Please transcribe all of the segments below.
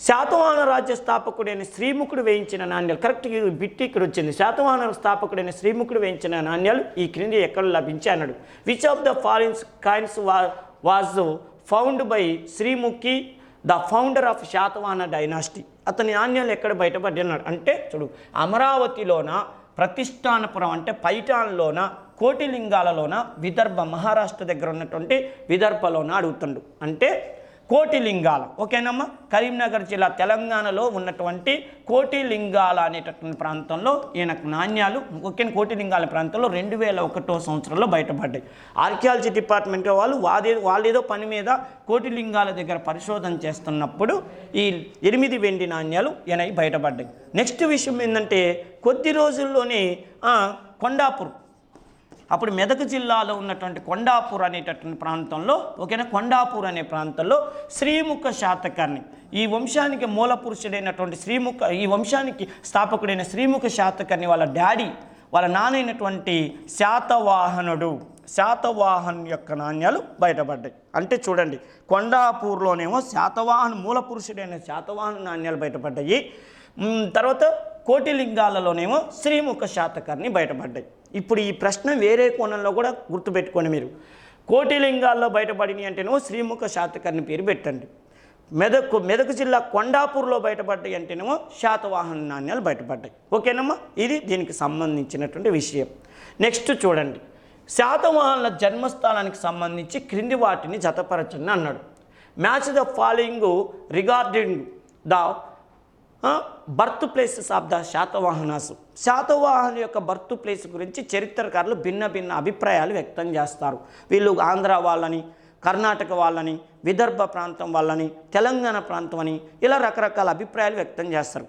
శాతవాహన రాజ్య స్థాపకుడైన శ్రీముఖుడు వేయించిన నాణ్యాలు, కరెక్ట్గా బిట్టి ఇక్కడ వచ్చింది. శాతవాహన స్థాపకుడైన శ్రీముఖుడు వేయించిన నాణ్యాలు ఈ క్రింది ఎక్కడ లభించాయి అన్నాడు. Which of the following coins was found by Sreemukhi the founder of Satavahana dynasty. అతని నాణ్యాలు ఎక్కడ బయటపడి అన్నాడు అంటే చూడు, అమరావతిలోన, ప్రతిష్టానపురం అంటే పైఠాన్లోన, కోటిలింగాలలోన, విదర్భ మహారాష్ట్ర దగ్గర ఉన్నటువంటి విదర్భలోన అడుగుతుండు. అంటే కోటిలింగాల, ఓకేనమ్మా, కరీంనగర్ జిల్లా తెలంగాణలో ఉన్నటువంటి కోటిలింగాల అనేటటువంటి ప్రాంతంలో ఈయనకు నాణ్యాలు, ఓకేనా, కోటిలింగాల ప్రాంతంలో 2001 సంవత్సరంలో బయటపడ్డాయి. ఆర్కియాలజీ డిపార్ట్మెంట్ వాళ్ళేదో పని మీద కోటిలింగాల దగ్గర పరిశోధన చేస్తున్నప్పుడు ఈ 8 వెండి నాణ్యాలు ఈయనవి బయటపడ్డాయి. నెక్స్ట్ విషయం ఏంటంటే కొద్ది రోజుల్లోనే కొండాపూర్, అప్పుడు మెదక్ జిల్లాలో ఉన్నటువంటి కొండాపూర్ అనేటటువంటి ప్రాంతంలో, ఓకేనా, కొండాపూర్ అనే ప్రాంతంలో శ్రీముఖ శాతకర్ణి, ఈ వంశానికి మూల పురుషుడైనటువంటి ఈ వంశానికి స్థాపకుడైన శ్రీముఖ శాతకర్ణి వాళ్ళ డాడీ, వాళ్ళ నాన్నైనటువంటి శాతవాహన్ యొక్క నాణ్యాలు బయటపడ్డాయి. అంటే చూడండి, కొండాపూర్లోనేమో మూల పురుషుడైన శాతవాహన నాణ్యాలు బయటపడ్డాయి. తర్వాత కోటిలింగాలలోనేమో శ్రీముఖ శాతకర్ణి బయటపడ్డాయి. ఇప్పుడు ఈ ప్రశ్న వేరే కోణంలో కూడా గుర్తుపెట్టుకోండి మీరు. కోటిలింగాల్లో బయటపడినాయి అంటేనేమో శ్రీముఖ శాతకర్ణి పేరు పెట్టండి. మెదక్ జిల్లా కొండాపూర్లో బయటపడ్డాయి అంటేనేమో శాతవాహన నాణ్యాలు బయటపడ్డాయి. ఓకేనమ్మా, ఇది దీనికి సంబంధించినటువంటి విషయం. నెక్స్ట్ చూడండి, శాతవాహనుల జన్మస్థానానికి సంబంధించి క్రింది వాటిని జతపరచండి అన్నాడు. Match the following regarding the birth places of the Satavahanas. Satavahana యొక్క బర్త్ ప్లేస్ గురించి చరిత్రకారులు భిన్న అభిప్రాయాలు వ్యక్తం చేస్తారు. వీళ్ళు ఆంధ్ర వాళ్ళని, కర్ణాటక వాళ్ళని, విదర్భ ప్రాంతం వాళ్ళని, తెలంగాణ ప్రాంతం అని ఇలా రకరకాల అభిప్రాయాలు వ్యక్తం చేస్తారు.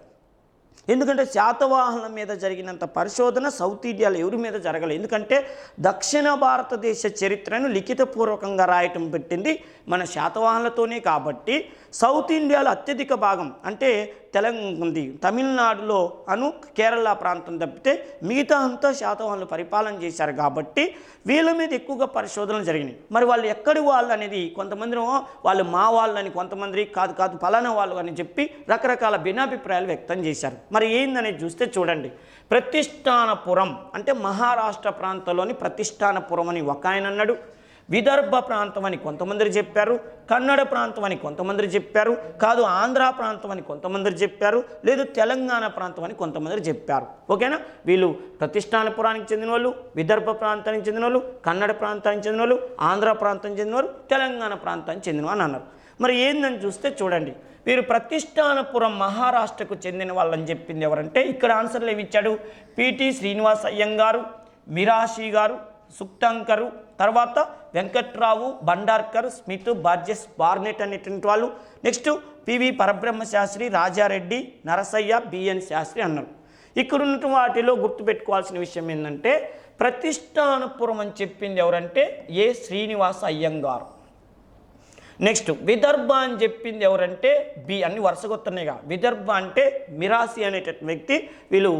ఎందుకంటే శాతవాహనుల మీద జరిగినంత పరిశోధన సౌత్ ఇండియాలో ఎవరి మీద జరగలేదు. ఎందుకంటే దక్షిణ భారతదేశ చరిత్రను లిఖితపూర్వకంగా రాయటం పెట్టింది మన శాతవాహనులతోనే. కాబట్టి సౌత్ ఇండియాలో అత్యధిక భాగం అంటే తమిళనాడులో కేరళ ప్రాంతం తప్పితే మిగతా అంతా శాతవాహనులు పరిపాలన చేశారు. కాబట్టి వీళ్ళ మీద ఎక్కువగా పరిశోధనలు జరిగినాయి. మరి వాళ్ళు ఎక్కడి వాళ్ళు అనేది కొంతమంది వాళ్ళు మా వాళ్ళని, కొంతమంది కాదు ఫలానా వాళ్ళు అని చెప్పి రకరకాల భిన్నాభిప్రాయాలు వ్యక్తం చేశారు. మరి ఏందనేది చూస్తే చూడండి, ప్రతిష్టానపురం అంటే మహారాష్ట్ర ప్రాంతంలోని ప్రతిష్టానపురం అని ఒక ఆయన అన్నాడు. విదర్భ ప్రాంతం అని కొంతమంది చెప్పారు, కన్నడ ప్రాంతం అని కొంతమంది చెప్పారు, కాదు ఆంధ్ర ప్రాంతం అని కొంతమంది చెప్పారు, లేదు తెలంగాణ ప్రాంతం అని కొంతమంది చెప్పారు. ఓకేనా, వీళ్ళు ప్రతిష్టానపురానికి చెందిన వాళ్ళు, విదర్భ ప్రాంతానికి చెందిన వాళ్ళు, కన్నడ ప్రాంతానికి చెందిన వాళ్ళు, ఆంధ్ర ప్రాంతానికి చెందిన వాళ్ళు, తెలంగాణ ప్రాంతానికి చెందిన వాళ్ళు అన్నారు. మరి ఏందని చూస్తే చూడండి, వీరు ప్రతిష్టానపురం మహారాష్ట్రకు చెందిన వాళ్ళని చెప్పింది ఎవరంటే ఇక్కడ ఆన్సర్లు ఏమి ఇచ్చాడు, పిటి శ్రీనివాస్ అయ్యంగారు, మిరాషి గారు, సుక్తంకరు, తర్వాత Venkatrao, Bhandarkar, Smith, Burgess, Barnett అనేటువంటి వాళ్ళు. నెక్స్ట్ పివి పరబ్రహ్మ శాస్త్రి, రాజారెడ్డి, నరసయ్య, బిఎన్ శాస్త్రి అన్నారు. ఇక్కడ ఉన్నటువంటి వాటిలో గుర్తుపెట్టుకోవాల్సిన విషయం ఏంటంటే ప్రతిష్టానపురం అని చెప్పింది ఎవరంటే ఏ శ్రీనివాస అయ్యంగారు. నెక్స్ట్ విదర్భ అని చెప్పింది ఎవరంటే బి, అన్ని వరుసగొత్తనేగా. విదర్భ అంటే మిరాసి అనేటటువంటి వ్యక్తి. వీళ్ళు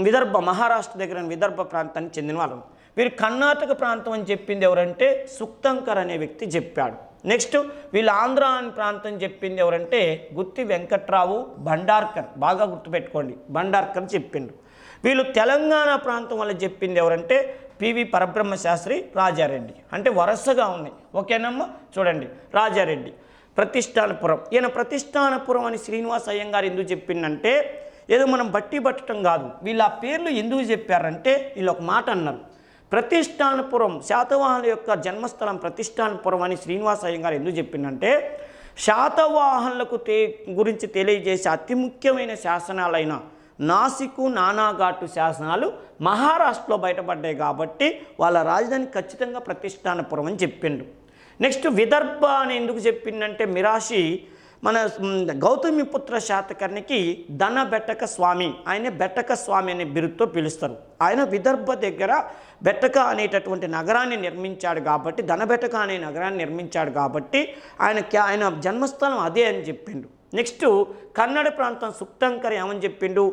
విదర్భ మహారాష్ట్ర దగ్గర విదర్భ ప్రాంతానికి చెందిన వాళ్ళు. వీరు కర్ణాటక ప్రాంతం అని చెప్పింది ఎవరంటే సుక్తంకర్ అనే వ్యక్తి చెప్పాడు. నెక్స్ట్ వీళ్ళు ఆంధ్ర అని ప్రాంతం చెప్పింది ఎవరంటే గుత్తి వెంకట్రావు, బండార్కర్, బాగా గుర్తుపెట్టుకోండి, బండార్కర్ చెప్పిండు. వీళ్ళు తెలంగాణ ప్రాంతం వల్ల చెప్పింది ఎవరంటే పివి పరబ్రహ్మ శాస్త్రి, రాజారెడ్డి. అంటే వరుసగా ఉన్నాయి. ఓకేనమ్మా, చూడండి, రాజారెడ్డి, ప్రతిష్టానపురం. ఈయన ప్రతిష్టానపురం అని శ్రీనివాస్ అయ్యంగారు ఎందుకు చెప్పిందంటే ఏదో మనం బట్టి పట్టడం కాదు, వీళ్ళ పేర్లు ఎందుకు చెప్పారంటే వీళ్ళు ఒక మాట అన్నారు, ప్రతిష్టానపురం శాతవాహనుల యొక్క జన్మస్థలం ప్రతిష్టానపురం అని శ్రీనివాస అయ్యంగారు ఎందుకు చెప్పిందంటే శాతవాహనులకు గురించి తెలియజేసే అతి ముఖ్యమైన శాసనాలైన నాసికు, నానాఘాటు శాసనాలు మహారాష్ట్రలో బయటపడ్డాయి. కాబట్టి వాళ్ళ రాజధాని ఖచ్చితంగా ప్రతిష్టానపురం అని చెప్పిండు. నెక్స్ట్ విదర్భ అని ఎందుకు చెప్పిండంటే మిరాషి మన గౌతమిపుత్ర శాతకర్ణికి ధన బెట్టక స్వామి, ఆయన బెట్టక స్వామి అనే బిరుదుతో పిలుస్తారు. ఆయన విదర్భ దగ్గర బెట్టక అనేటటువంటి నగరాన్ని నిర్మించాడు కాబట్టి, ధనబెట్టక అనే నగరాన్ని నిర్మించాడు కాబట్టి ఆయన జన్మస్థలం అదే అని చెప్పిండు. నెక్స్ట్ కన్నడ ప్రాంతం సుక్తంకర్ ఏమని చెప్పిండు,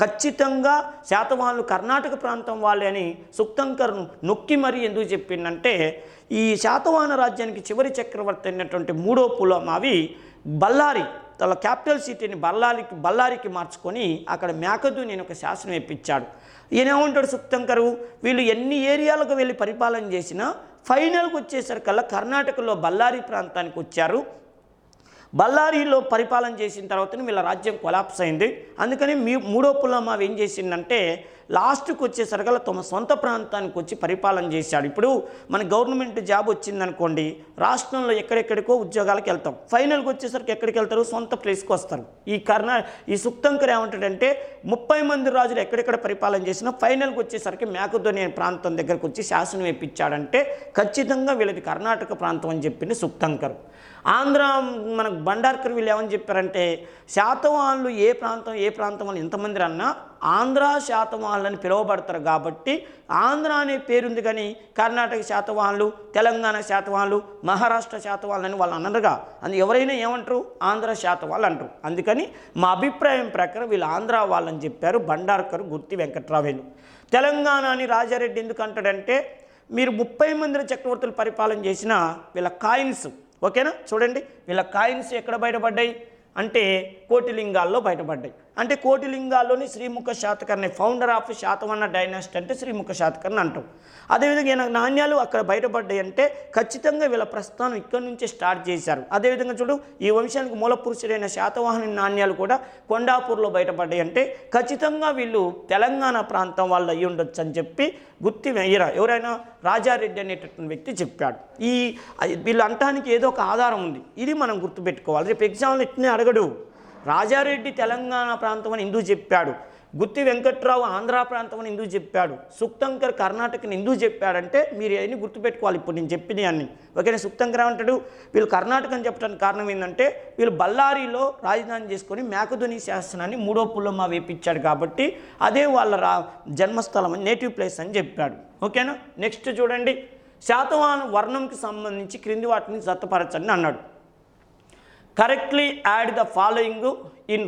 ఖచ్చితంగా శాతవాహనులు కర్ణాటక ప్రాంతం వాళ్ళే అని సుక్తంకర్ నొక్కి మరీ ఎందుకు చెప్పిండంటే ఈ శాతవాహన రాజ్యానికి చివరి చక్రవర్తి అయినటువంటి మూడో పులమావి బళ్ళారి తన క్యాపిటల్ సిటీని బళ్ళారికి మార్చుకొని అక్కడ మేకధుని అని ఒక శాసనం ఇప్పించాడు. ఈయన ఏమంటాడు సుప్తంకరు, వీళ్ళు ఎన్ని ఏరియాలకు వెళ్ళి పరిపాలన చేసినా ఫైనల్కి వచ్చేసరికల్లా కర్ణాటకలో బళ్ళారి ప్రాంతానికి వచ్చారు. బళ్ళారిలో పరిపాలన చేసిన తర్వాత వీళ్ళ రాజ్యం కొలాప్స్ అయింది. అందుకని మూడో పుల్లమావి ఏం చేసిందంటే లాస్ట్కి వచ్చేసరికల్లా తమ సొంత ప్రాంతానికి వచ్చి పరిపాలన చేశాడు. ఇప్పుడు మన గవర్నమెంట్ జాబ్ వచ్చిందనుకోండి, రాష్ట్రంలో ఎక్కడెక్కడికో ఉద్యోగాలకు వెళ్తాం, ఫైనల్కి వచ్చేసరికి ఎక్కడికి వెళ్తారు, సొంత ప్లేస్కి వస్తారు. ఈ సుప్తంకర్ ఏమంటాడంటే 30 మంది రాజులు ఎక్కడెక్కడ పరిపాలన చేసినా ఫైనల్కి వచ్చేసరికి మేకధుని ప్రాంతం దగ్గరకు వచ్చి శాసనం వేయించాడంటే ఖచ్చితంగా వీళ్ళది కర్ణాటక ప్రాంతం అని చెప్పింది సుప్తంకర్. ఆంధ్ర మనకు భండార్కర్ వీళ్ళు ఏమని చెప్పారంటే శాతవాహనులు ఏ ప్రాంతం వాళ్ళు ఎంతమంది అన్నా ఆంధ్ర శాతవాహనులని పిలువబడతారు కాబట్టి ఆంధ్ర అనే పేరుంది, కానీ కర్ణాటక శాతవాహనులు, తెలంగాణ శాతవాహనులు, మహారాష్ట్ర శాతవాహనులని వాళ్ళు అనరుగా. ఎవరైనా ఏమంటారు, ఆంధ్ర శాతవాళ్ళు అంటారు. అందుకని మా అభిప్రాయం ప్రకారం వీళ్ళు ఆంధ్ర వాళ్ళని చెప్పారు భండార్కర్ గుత్తి వెంకట్రావేలు. తెలంగాణ అని రాజారెడ్డి ఎందుకు అంటాడంటే మీరు 30 మంది చక్రవర్తులు పరిపాలన చేసిన వీళ్ళ కాయిన్స్, ఓకేనా, చూడండి వీళ్ళ కాయిన్స్ ఎక్కడ బయటపడ్డాయి అంటే కోటిలింగాల్లో బయటపడ్డాయి. అంటే కోటిలింగాల్లోని Srimukha Satakarni, founder of Satavahana dynasty అంటే శ్రీముఖ శాతకర్ణి అంటాం. అదేవిధంగా ఈయన నాణ్యాలు అక్కడ బయటపడ్డాయి అంటే ఖచ్చితంగా వీళ్ళ ప్రస్థానం ఇక్కడి నుంచే స్టార్ట్ చేశారు. అదేవిధంగా చూడు, ఈ వంశానికి మూల పురుషుడైన శాతవాహని నాణ్యాలు కూడా కొండాపూర్లో బయటపడ్డాయి అంటే ఖచ్చితంగా వీళ్ళు తెలంగాణ ప్రాంతం వాళ్ళు అయ్యి ఉండొచ్చు అని చెప్పి గుత్తి ఎవరైనా రాజారెడ్డి అనేటటువంటి వ్యక్తి చెప్పాడు. వీళ్ళు అంటానికి ఏదో ఒక ఆధారం ఉంది, ఇది మనం గుర్తుపెట్టుకోవాలి. రేపు ఎగ్జామ్లో ఇట్నే అడగడు, రాజారెడ్డి తెలంగాణ ప్రాంతం అని ఎందుకు చెప్పాడు, గుత్తి వెంకట్రావు ఆంధ్ర ప్రాంతం అని ఎందుకు చెప్పాడు, సుప్తంకర్ కర్ణాటకని ఎందుకు చెప్పాడంటే మీరు అవన్నీ గుర్తుపెట్టుకోవాలి. ఇప్పుడు నేను చెప్పినవి అన్ని ఓకేనా. సుప్తంకర్ ఏమంటాడు, వీళ్ళు కర్ణాటక అని చెప్పడానికి కారణం ఏంటంటే వీళ్ళు బళ్ళారిలో రాజధాని చేసుకొని మేకధుని శాసనాన్ని మూడో పుల్లమావి వేయించాడు కాబట్టి అదే వాళ్ళ జన్మస్థలం అని, నేటివ్ ప్లేస్ అని చెప్పాడు. ఓకేనా. నెక్స్ట్ చూడండి, శాతవాహన వర్ణంకి సంబంధించి క్రింది వాటిని జతపరచండి అన్నాడు. Correctly add the following in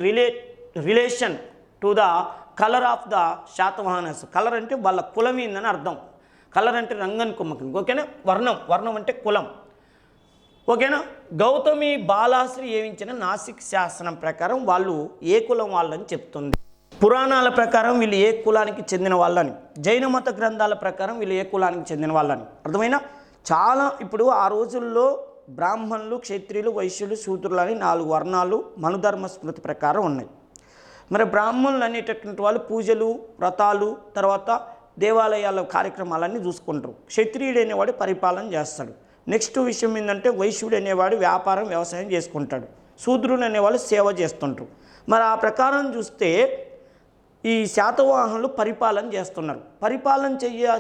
relation to the colour of the Satavahanas. Colour అంటే వాళ్ళ కులం ఏందని అర్థం, కలర్ అంటే రంగన్ కుమ్మకం, ఓకేనా. వర్ణం అంటే కులం, ఓకేనా. గౌతమి బాలాశ్రీ ఏవించిన నాసిక్ శాసనం ప్రకారం వాళ్ళు ఏ కులం వాళ్ళని చెప్తుంది. పురాణాల ప్రకారం వీళ్ళు ఏ కులానికి చెందిన వాళ్ళని, జైన మత గ్రంథాల ప్రకారం వీళ్ళు ఏ కులానికి చెందిన వాళ్ళని అర్థమైనా. చాలా ఇప్పుడు ఆ రోజుల్లో బ్రాహ్మణులు, క్షత్రియులు, వైశ్యులు, శూద్రులు అని 4 వర్ణాలు మనుధర్మ స్మృతి ప్రకారం ఉన్నాయి. మరి బ్రాహ్మణులు అనేటటువంటి వాళ్ళు పూజలు, వ్రతాలు, తర్వాత దేవాలయాల కార్యక్రమాలన్నీ చూసుకుంటారు. క్షత్రియుడు అనేవాడు పరిపాలన చేస్తాడు. నెక్స్ట్ విషయం ఏంటంటే వైశ్యుడు అనేవాడు వ్యవసాయం చేసుకుంటాడు. శూద్రుడు అనేవాళ్ళు సేవ చేస్తుంటారు. మరి ఆ ప్రకారం చూస్తే ఈ శాతవాహనులు పరిపాలన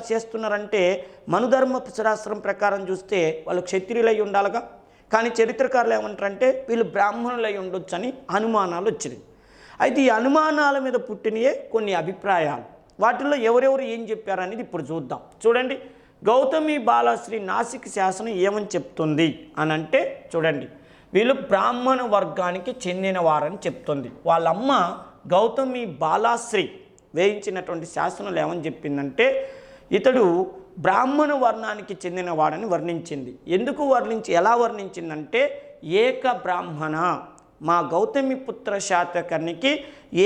చేస్తున్నారంటే మనుధర్మ శాస్త్రం ప్రకారం చూస్తే వాళ్ళు క్షత్రియులై ఉండాలిగా. కానీ చరిత్రకారులు ఏమంటారంటే వీళ్ళు బ్రాహ్మణులై ఉండొచ్చు అని అనుమానాలు వచ్చినాయి. అయితే ఈ అనుమానాల మీద పుట్టినయే కొన్ని అభిప్రాయాలు. వాటిల్లో ఎవరెవరు ఏం చెప్పారనేది ఇప్పుడు చూద్దాం. చూడండి, గౌతమి బాలశ్రీ నాసిక్ శాసనం ఏమని చెప్తుంది అని అంటే చూడండి, వీళ్ళు బ్రాహ్మణ వర్గానికి చెందినవారని చెప్తుంది. వాళ్ళమ్మ గౌతమి బాలాశ్రీ వేయించినటువంటి శాసనాలు ఏమని చెప్పిందంటే ఇతడు బ్రాహ్మణ వర్ణానికి చెందినవాడని వర్ణించింది. ఎలా వర్ణించిందంటే ఏక బ్రాహ్మణ, మా గౌతమి పుత్ర శాతకర్ణికి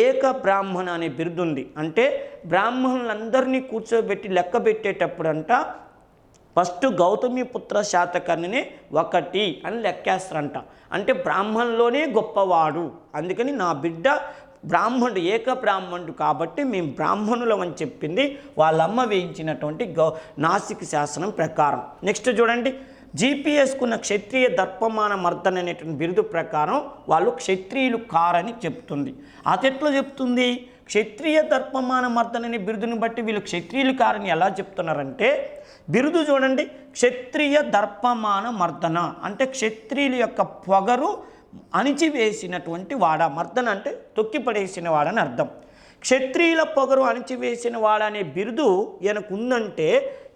ఏక బ్రాహ్మణ అనే బిరుదుంది. అంటే బ్రాహ్మణులందరినీ కూర్చోబెట్టి లెక్క పెట్టేటప్పుడంట ఫస్ట్ గౌతమి పుత్ర శాతకర్ణిని 1 అని లెక్కేస్తారంట. అంటే బ్రాహ్మణులోనే గొప్పవాడు, అందుకని నా బిడ్డ బ్రాహ్మణుడు, ఏక బ్రాహ్మణుడు కాబట్టి మేము బ్రాహ్మణులం అని చెప్పింది వాళ్ళమ్మ వేయించినటువంటి నాసిక్ శాసనం ప్రకారం. నెక్స్ట్ చూడండి, జీపీఎస్కున్న క్షత్రియ దర్పమాన మర్దన అనేటువంటి బిరుదు ప్రకారం వాళ్ళు క్షత్రియులు కారని చెప్తుంది. అదెట్లా చెప్తుంది? క్షత్రియ దర్పమాన మర్దన అనే బిరుదుని బట్టి వీళ్ళు క్షత్రియులు కారని ఎలా చెప్తున్నారంటే బిరుదు చూడండి, క్షత్రియ దర్పమాన మర్దన అంటే క్షత్రియుల యొక్క పొగరు అణిచివేసినటువంటి వాడ. మర్దన అంటే తొక్కిపడేసిన వాడని అర్థం. క్షత్రియుల పొగరు అణిచివేసిన వాడనే బిరుదు ఈయనకు ఉందంటే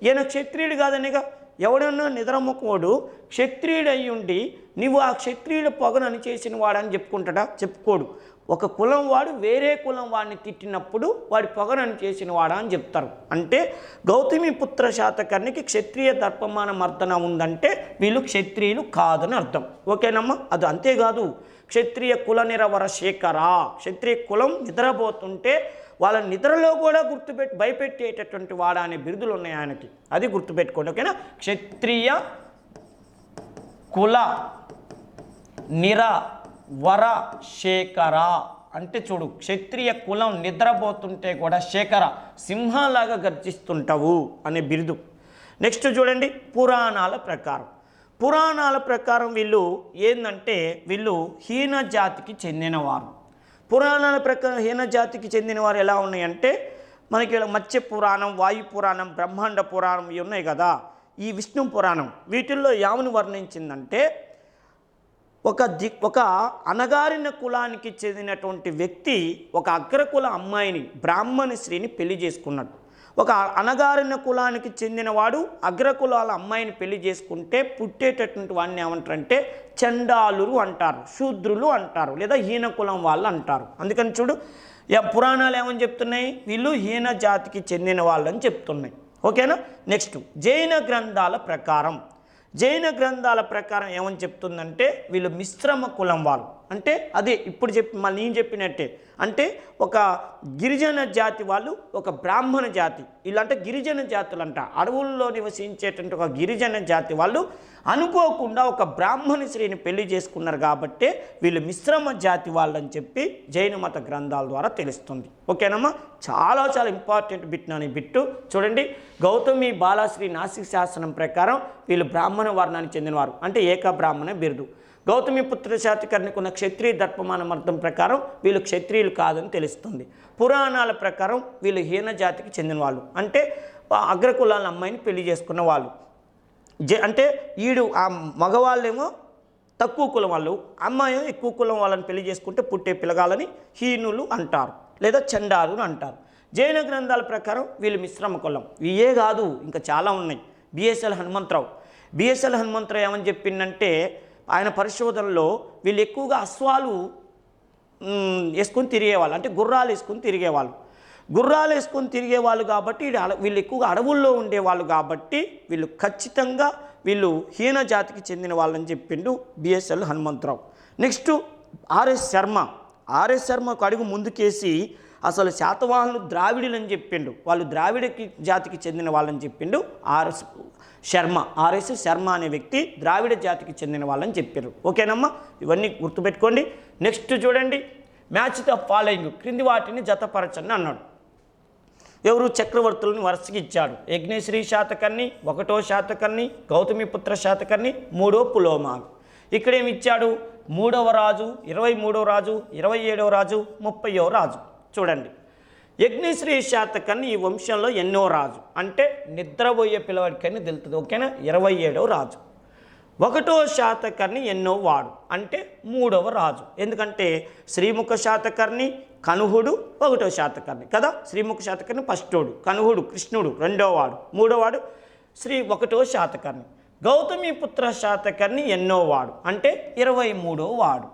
ఈయన క్షత్రియుడు కాదనేగా. ఎవడన్నా నిద్రముఖోడు క్షత్రియుడు అయి ఉండి నువ్వు ఆ క్షత్రియుల పొగను అణిచేసిన వాడని చెప్పుకుంటాడా? చెప్పుకోడు. ఒక కులం వాడు వేరే కులం వాడిని తిట్టినప్పుడు వాడి పొగను అణిచేసిన వాడా అని చెప్తారు. అంటే గౌతమి పుత్ర శాతకర్ణికి క్షత్రియ దర్పమాన మర్దన ఉందంటే వీళ్ళు క్షత్రియులు కాదని అర్థం. ఓకేనమ్మా. అది అంతేకాదు, క్షత్రియ కుల నిరవర శేఖర. క్షత్రియ కులం నిద్రపోతుంటే వాళ్ళ నిద్రలో కూడా భయపెట్టేటటువంటి వాడా అనే బిరుదులు ఉన్నాయి ఆయనకి. అది గుర్తుపెట్టుకోండి, ఓకేనా. క్షత్రియ కుల నిరవర శేఖర అంటే చూడు, క్షత్రియ కులం నిద్రపోతుంటే కూడా శేఖర సింహంలాగా గర్జిస్తుంటావు అనే బిరుదు. నెక్స్ట్ చూడండి, పురాణాల ప్రకారం వీళ్ళు ఏంటంటే వీళ్ళు హీన జాతికి చెందినవారు. పురాణాల ప్రకారం హీన జాతికి చెందినవారు ఎలా ఉన్నాయంటే మనకి మత్స్య పురాణం, వాయు పురాణం, బ్రహ్మాండ పురాణం ఇవి ఉన్నాయి కదా. ఈ విష్ణు పురాణం వీటిల్లో ఏమని వర్ణించిందంటే ఒక అణగారిన కులానికి చెందినటువంటి వ్యక్తి ఒక అగ్రకుల అమ్మాయిని, బ్రాహ్మణ స్త్రీని పెళ్లి చేసుకున్నాడు. ఒక అణగారిన కులానికి చెందినవాడు అగ్రకులాల అమ్మాయిని పెళ్లి చేసుకుంటే పుట్టేటటువంటి వాడిని ఏమంటారంటే చండాలురు అంటారు, శూద్రులు అంటారు, లేదా హీన కులం వాళ్ళు అంటారు. అందుకని చూడు, పురాణాలు ఏమని చెప్తున్నాయి, వీళ్ళు హీన జాతికి చెందిన వాళ్ళని చెప్తున్నాయి, ఓకేనా. నెక్స్ట్ జైన గ్రంథాల ప్రకారం ఏమని చెప్తుందంటే వీళ్ళు మిశ్రమ కులం వాళ్ళు. అంటే అదే ఇప్పుడు మళ్ళీ నేను చెప్పినట్టే, అంటే ఒక గిరిజన జాతి వాళ్ళు, ఒక బ్రాహ్మణ జాతి, ఇలాంటి గిరిజన జాతులు అంట. అడవుల్లో నివసించేటువంటి ఒక గిరిజన జాతి వాళ్ళు అనుకోకుండా ఒక బ్రాహ్మణ స్త్రీని పెళ్లి చేసుకున్నారు కాబట్టే వీళ్ళు మిశ్రమ జాతి వాళ్ళని చెప్పి జైన మత గ్రంథాల ద్వారా తెలుస్తుంది, ఓకేనమ్మా. చాలా ఇంపార్టెంట్ బిట్ నాని బిట్టు చూడండి. గౌతమి బాలశ్రీ నాసిక్ శాసనం ప్రకారం వీళ్ళు బ్రాహ్మణ వర్ణానికి చెందినవారు, అంటే ఏక బ్రాహ్మణ బిరుదు. గౌతమి పుత్ర శాతకర్ణికి ఉన్న క్షత్రియ దర్పమానం అర్థం ప్రకారం వీళ్ళు క్షత్రియులు కాదని తెలుస్తుంది. పురాణాల ప్రకారం వీళ్ళు హీన జాతికి చెందిన వాళ్ళు, అంటే అగ్రకులాల అమ్మాయిని పెళ్లి చేసుకున్న వాళ్ళు. అంటే ఈడు ఆ మగవాళ్ళేమో తక్కువ కులం వాళ్ళు, అమ్మాయి ఎక్కువ కులం వాళ్ళని పెళ్లి చేసుకుంటే పుట్టే పిల్లగాలని హీనులు అంటారు, లేదా చండారులు అంటారు. జైన గ్రంథాల ప్రకారం వీళ్ళు మిశ్రమ కులం. ఇవే కాదు, ఇంకా చాలా ఉన్నాయి. బిఎస్ఎల్ హనుమంతరావు ఏమని చెప్పిందంటే ఆయన పరిశోధనలో వీళ్ళు ఎక్కువగా అశ్వాలు వేసుకొని తిరిగేవాళ్ళు, అంటే గుర్రాలు వేసుకొని తిరిగేవాళ్ళు కాబట్టి వీళ్ళు ఎక్కువగా అడవుల్లో ఉండేవాళ్ళు కాబట్టి వీళ్ళు ఖచ్చితంగా వీళ్ళు హీన జాతికి చెందిన వాళ్ళని చెప్పిండు BSL Hanumantharao. Next RS Sharma ఒక అడుగు ముందుకేసి అసలు శాతవాహనులు ద్రావిడులని చెప్పిండు, వాళ్ళు ద్రావిడకి జాతికి చెందిన వాళ్ళని చెప్పిండు ఆర్ఎస్ శర్మ అనే వ్యక్తి ద్రావిడ జాతికి చెందిన వాళ్ళని చెప్పారు, ఓకేనమ్మా. ఇవన్నీ గుర్తుపెట్టుకోండి. నెక్స్ట్ చూడండి, మ్యాచ్ ద ఫాలోయింగ్, క్రింది వాటిని జతపరచండి అన్నాడు. ఎవరు చక్రవర్తులను వరుసగా ఇచ్చాడు. యజ్ఞశ్రీ శాతకర్ణి, 1వ శాతకర్ణి, గౌతమిపుత్ర శాతకర్ణి, 3వ పులోమావి. ఇక్కడేమి ఇచ్చాడు, 3వ రాజు, 23వ రాజు, 27వ రాజు, 30వ రాజు. చూడండి, యజ్ఞశ్రీ శాతకర్ణి ఈ వంశంలో ఎన్నో రాజు అంటే నిద్రపోయే పిల్లవాడికని తెలుస్తుంది, ఓకేనా. 27వ రాజు. 1వ శాతకర్ణి ఎన్నో వాడు అంటే 3వ రాజు. ఎందుకంటే శ్రీముఖ శాతకర్ణి, కనుహుడు 1వ శాతకర్ణి కదా. శ్రీముఖ శాతకర్ణి ఫస్టోడు, కనుహుడు కృష్ణుడు 2వ వాడు, 3వ వాడు 1వ శాతకర్ణి. గౌతమిపుత్ర శాతకర్ణి ఎన్నో వాడు అంటే 23వ వాడు.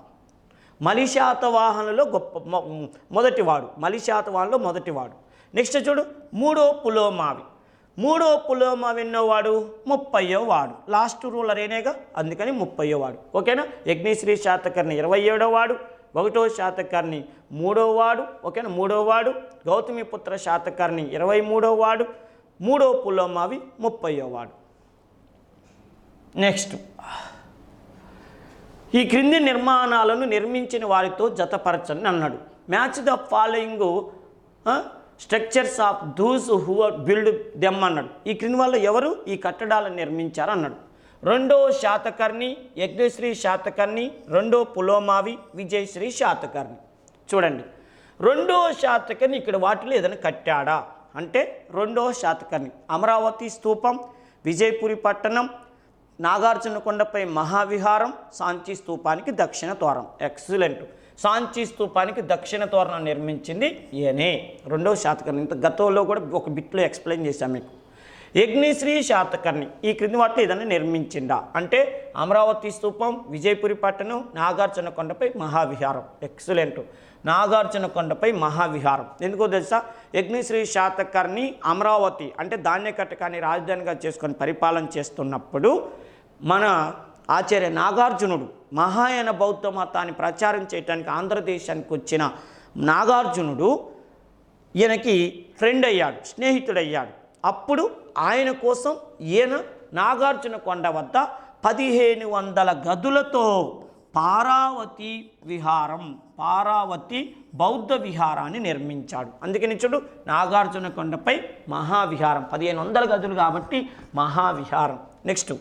మలిశాతవాహనులో మొదటివాడు, మొదటివాడు. నెక్స్ట్ చూడు, 3వ పులోమావి ఎన్నో వాడు, 30వ వాడు. లాస్ట్ రూలర్ ఏనేగా, అందుకని 30వ వాడు, ఓకేనా. యజ్ఞశ్రీ శాతకర్ణి 27వ వాడు, 1వ శాతకర్ణి 3వ వాడు, ఓకేనా, 3వ వాడు. గౌతమిపుత్ర శాతకర్ణి 23వ వాడు, 3వ పులోమావి 30వ వాడు. నెక్స్ట్, ఈ క్రింది నిర్మాణాలను నిర్మించిన వారితో జతపరచండి అన్నాడు. Match the following structures of దూస్ who build them అన్నాడు. ఈ క్రింది వాళ్ళు ఎవరు ఈ కట్టడాలను నిర్మించారు అన్నాడు. 2వ శాతకర్ణి, యజ్ఞశ్రీ శాతకర్ణి, 2వ పులోమావి, విజయశ్రీ శాతకర్ణి. చూడండి, 2వ శాతకర్ణి ఇక్కడ వాటిలో ఏదైనా కట్టాడా అంటే 2వ శాతకర్ణి అమరావతి స్తూపం, విజయపురి పట్టణం, నాగార్జున కొండపై మహావిహారం, సాంచి స్తూపానికి దక్షిణ తోరణం. ఎక్సలెంట్. సాంచి స్తూపానికి దక్షిణ తోరణం నిర్మించింది ఈయనే, 2వ శాతకర్ణి. ఇంత గతంలో కూడా ఒక బిట్లో ఎక్స్ప్లెయిన్ చేశాను మీకు. యజ్ఞశ్రీ శాతకర్ణి ఈ క్రింది వాటిలో ఏదైనా నిర్మించిందా అంటే అమరావతి స్తూపం, విజయపురి పట్టణం, నాగార్జున కొండపై మహావిహారం. ఎక్సలెంట్. నాగార్జున కొండపై మహావిహారం ఎందుకో తెలుసా? యజ్ఞశ్రీ శాతకర్ణి అమరావతి అంటే ధాన్యకటకాన్ని రాజధానిగా చేసుకొని పరిపాలన చేస్తున్నప్పుడు మన ఆచార్య నాగార్జునుడు మహాయాన బౌద్ధ మతాన్ని ప్రచారం చేయడానికి ఆంధ్రదేశానికి వచ్చిన నాగార్జునుడు ఈయనకి ఫ్రెండ్ అయ్యాడు, స్నేహితుడయ్యాడు. అప్పుడు ఆయన కోసం ఈయన నాగార్జున కొండ వద్ద 1500 గదులతో పారావతి బౌద్ధ విహారాన్ని నిర్మించాడు. అందుకని చూడు, నాగార్జున కొండపై మహావిహారం, 1500 గదులు కాబట్టి మహావిహారం. నెక్స్ట్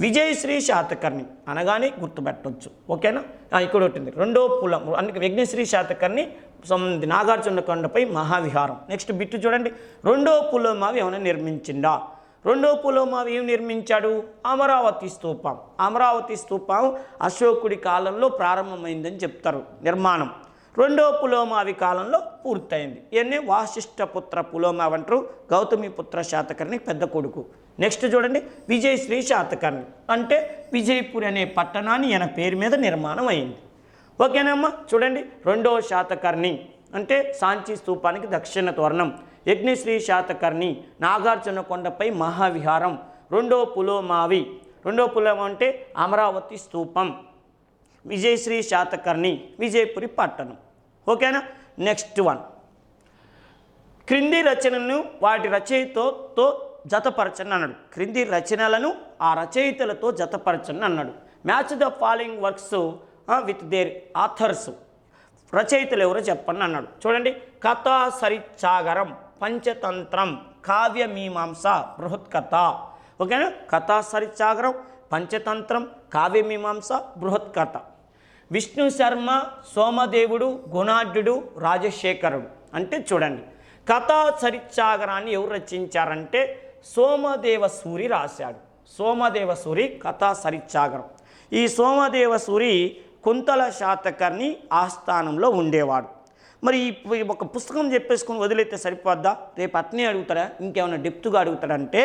విజయశ్రీ శాతకర్ణి అనగానే గుర్తుపెట్టవచ్చు. ఓకేనా? ఇక్కడ ఉంటుంది రెండో పులం, అందుకే యజ్ఞశ్రీ శాతకర్ణి నాగార్జున కొండపై మహావిహారం. నెక్స్ట్ బిట్టు చూడండి, రెండో పులోమావి ఏమైనా నిర్మించిందా? రెండో పులోమావి ఏం నిర్మించాడు? అమరావతి స్తూపం. అమరావతి స్తూపం అశోకుడి కాలంలో ప్రారంభమైందని చెప్తారు నిర్మాణం. రెండో పులోమావి కాలంలో పూర్తయింది. ఇవన్నీ వాసిష్ఠపుత్ర పులోమావి అంటారు, గౌతమిపుత్ర శాతకర్ణి పెద్ద కొడుకు. నెక్స్ట్ చూడండి, విజయశ్రీ శాతకర్ణి అంటే విజయపూర్ అనే పట్టణాన్ని ఈయన పేరు మీద నిర్మాణం అయింది. ఓకేనమ్మా? చూడండి, రెండో శాతకర్ణి అంటే సాంచి స్తూపానికి దక్షిణ తోరణం. యజ్ఞశ్రీ శాతకర్ణి నాగార్జున కొండపై మహావిహారం. రెండో పులోమావి అంటే అమరావతి స్తూపం. విజయశ్రీ శాతకర్ణి విజయపురి పట్టణం. ఓకేనా? నెక్స్ట్ వన్, క్రింది రచనలను వాటి రచయితతో జతపరచని అన్నాడు. క్రింది రచనలను ఆ రచయితలతో జతపరచని అన్నాడు. Match the following works with their authors. రచయితలు ఎవరో చెప్పండి అన్నాడు. చూడండి, కథా సరిత్సాగరం, పంచతంత్రం, కావ్యమీమాంస, బృహత్కథ. ఓకేనా? కథా సరిత్సాగరం, పంచతంత్రం, కావ్యమీమాంస, బృహత్కథ. విష్ణు శర్మ, సోమదేవుడు, గుణాఢ్యుడు, రాజశేఖరుడు. అంటే చూడండి, కథా సరిత్సాగరాన్ని ఎవరు రచించారంటే సోమదేవసూరి రాశాడు. సోమదేవసూరి కథా సరిత్సాగరం. ఈ సోమదేవసూరి కుంతల శాతకర్ణి ఆస్థానంలో ఉండేవాడు. మరి ఒక పుస్తకం చెప్పేసుకుని వదిలేస్తే సరిపోద్దా? రేపు అట్నే అడుగుతాడా, ఇంకేమైనా డెప్త్గా అడుగుతాడంటే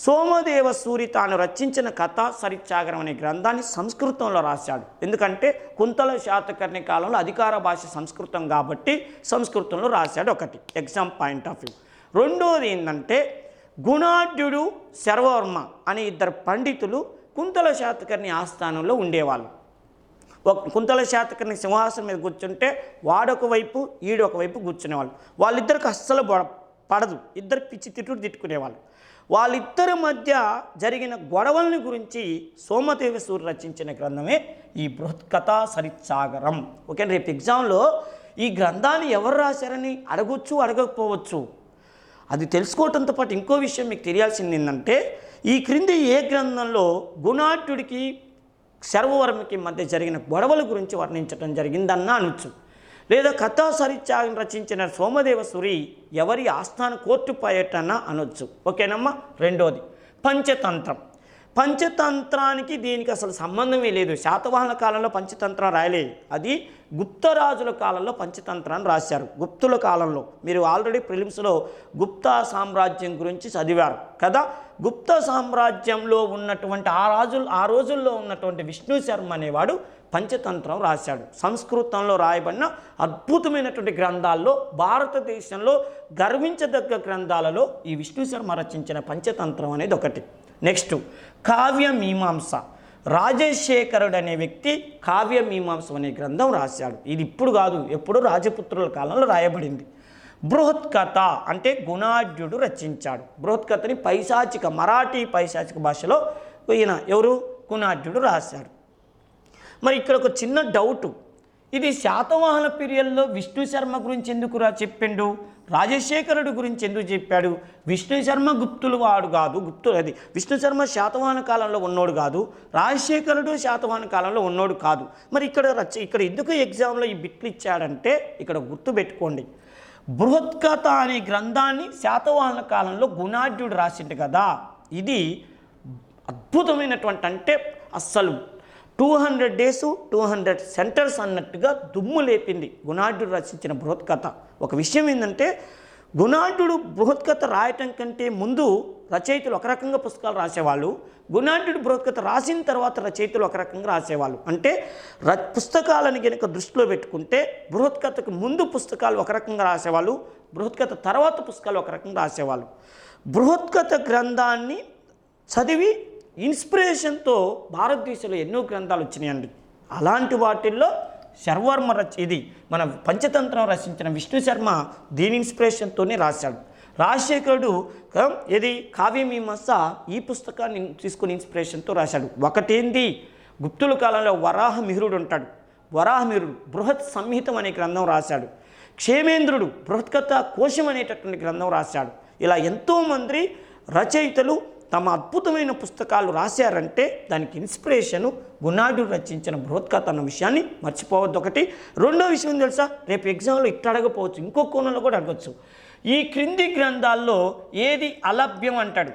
సోమదేవసూరి తాను రచించిన కథా సరిత్సాగరం అనే గ్రంథాన్ని సంస్కృతంలో రాశాడు. ఎందుకంటే కుంతల శాతకర్ణి కాలంలో అధికార భాష సంస్కృతం కాబట్టి సంస్కృతంలో రాశాడు. ఒకటి ఎగ్జామ్ పాయింట్ ఆఫ్ వ్యూ. రెండోది ఏంటంటే గుణాఢ్యుడు, శర్వవర్మ అనే ఇద్దరు పండితులు కుంతల శాతకర్ణి ఆస్థానంలో ఉండేవాళ్ళు. కుంతల శాతకర్ణి సింహాసనం మీద కూర్చుంటే వాడొక వైపు ఈడొక వైపు కూర్చునేవాళ్ళు. వాళ్ళిద్దరికి అస్సలు పడదు, ఇద్దరు పిచ్చి తిట్టుకునేవాళ్ళు. వాళ్ళిద్దరి మధ్య జరిగిన గొడవలని గురించి సోమదేవసూరి రచించిన గ్రంథమే ఈ బృహత్కథా సరిత్సాగరం. ఓకే, రేపు ఎగ్జామ్లో ఈ గ్రంథాన్ని ఎవరు రాశారని అడగొచ్చు, అడగకపోవచ్చు. అది తెలుసుకోవడంతో పాటు ఇంకో విషయం మీకు తెలియాల్సింది ఏంటంటే ఈ క్రింది ఏ గ్రంథంలో గుణాఢ్యుడికి శర్వవర్మకి మధ్య జరిగిన గొడవల గురించి వర్ణించడం జరిగిందన్న అనొచ్చు. లేదా కథా సరిత్సాగరం రచించిన సోమదేవసూరి ఎవరి ఆస్థాన కోర్టు పర్యటన అనొచ్చు. ఓకేనమ్మా? రెండోది పంచతంత్రం. పంచతంత్రానికి దీనికి అసలు సంబంధమే లేదు. శాతవాహన కాలంలో పంచతంత్రం రాయలేదు, అది గుప్తరాజుల కాలంలో పంచతంత్రాన్ని రాశారు. గుప్తుల కాలంలో మీరు ఆల్రెడీ ప్రిలిమ్స్లో గుప్తా సామ్రాజ్యం గురించి చదివారు కదా. గుప్త సామ్రాజ్యంలో ఉన్నటువంటి ఆ రోజుల్లో ఉన్నటువంటి విష్ణు శర్మ అనేవాడు పంచతంత్రం రాశాడు. సంస్కృతంలో రాయబడిన అద్భుతమైనటువంటి గ్రంథాల్లో, భారతదేశంలో గర్వించదగ్గ గ్రంథాలలో ఈ విష్ణు శర్మ రచించిన పంచతంత్రం అనేది ఒకటి. నెక్స్ట్ కావ్యమీమాంస. రాజశేఖరుడు అనే వ్యక్తి కావ్యమీమాంసం అనే గ్రంథం రాశాడు. ఇది ఇప్పుడు కాదు, ఎప్పుడు రాజపుత్రుల కాలంలో రాయబడింది. బృహత్కథ అంటే గుణాఢ్యుడు రచించాడు. బృహత్కథని మరాఠీ పైశాచిక భాషలో ఈయన ఎవరు గుణాఢ్యుడు రాశాడు. మరి ఇక్కడ ఒక చిన్న డౌటు, ఇది శాతవాహన పీరియడ్లో విష్ణు శర్మ గురించి ఎందుకు చెప్పిండు, రాజశేఖరుడు గురించి ఎందుకు చెప్పాడు? విష్ణు శర్మ గుప్తులు వాడు కాదు, విష్ణు శర్మ శాతవాహన కాలంలో ఉన్నోడు కాదు, రాజశేఖరుడు శాతవాహన కాలంలో ఉన్నోడు కాదు. మరి ఇక్కడ ఎందుకు ఎగ్జామ్లో ఈ బిట్లు ఇచ్చాడంటే ఇక్కడ గుర్తుపెట్టుకోండి, బృహత్కథ అనే గ్రంథాన్ని శాతవాహన కాలంలో గుణాఢ్యుడు రాసిండు కదా. ఇది అద్భుతమైనటువంటి, అంటే అస్సలు 200 days 200 centers అన్నట్టుగా దుమ్ము లేపింది గుణాఢ్యుడు రచించిన బృహత్కథ. ఒక విషయం ఏంటంటే గుణాఢ్యుడు బృహత్కథ రాయటం కంటే ముందు రచయితలు ఒక రకంగా పుస్తకాలు రాసేవాళ్ళు, గుణాఢ్యుడు బృహత్కథ రాసిన తర్వాత రచయితలు ఒక రకంగా రాసేవాళ్ళు. అంటే పుస్తకాలను కనుక దృష్టిలో పెట్టుకుంటే బృహత్కథకు ముందు పుస్తకాలు ఒక రకంగా రాసేవాళ్ళు, బృహత్కథ తర్వాత పుస్తకాలు ఒక రకంగా రాసేవాళ్ళు. బృహత్కథ గ్రంథాన్ని చదివి ఇన్స్పిరేషన్తో భారతదేశంలో ఎన్నో గ్రంథాలు వచ్చినాయండి. అలాంటి వాటిల్లో శర్వర్మ ఇది మన పంచతంత్రం రచించిన విష్ణు శర్మ దీని ఇన్స్పిరేషన్తోనే రాశాడు. రాజశేఖరుడు ఇది కావ్యమీమాంస ఈ పుస్తకాన్ని తీసుకుని ఇన్స్పిరేషన్తో రాశాడు. ఒకటేంది, గుప్తుల కాలంలో వరాహమిహిరుడు ఉంటాడు. వరాహమిహిరుడు బృహత్ సంహితం అనే గ్రంథం రాశాడు. క్షేమేంద్రుడు బృహత్కథ కోశం అనేటటువంటి గ్రంథం రాశాడు. ఇలా ఎంతోమంది రచయితలు తమ అద్భుతమైన పుస్తకాలు రాశారంటే దానికి ఇన్స్పిరేషను గుణాఢ్యుడు రచించిన బృహత్కథ అన్న విషయాన్ని మర్చిపోవద్దు. ఒకటి. రెండో విషయం తెలుసా, రేపు ఎగ్జామ్లో ఇట్లా అడగపోవచ్చు, ఇంకో కోణంలో కూడా అడగచ్చు. ఈ క్రింది గ్రంథాల్లో ఏది అలభ్యం అంటాడు.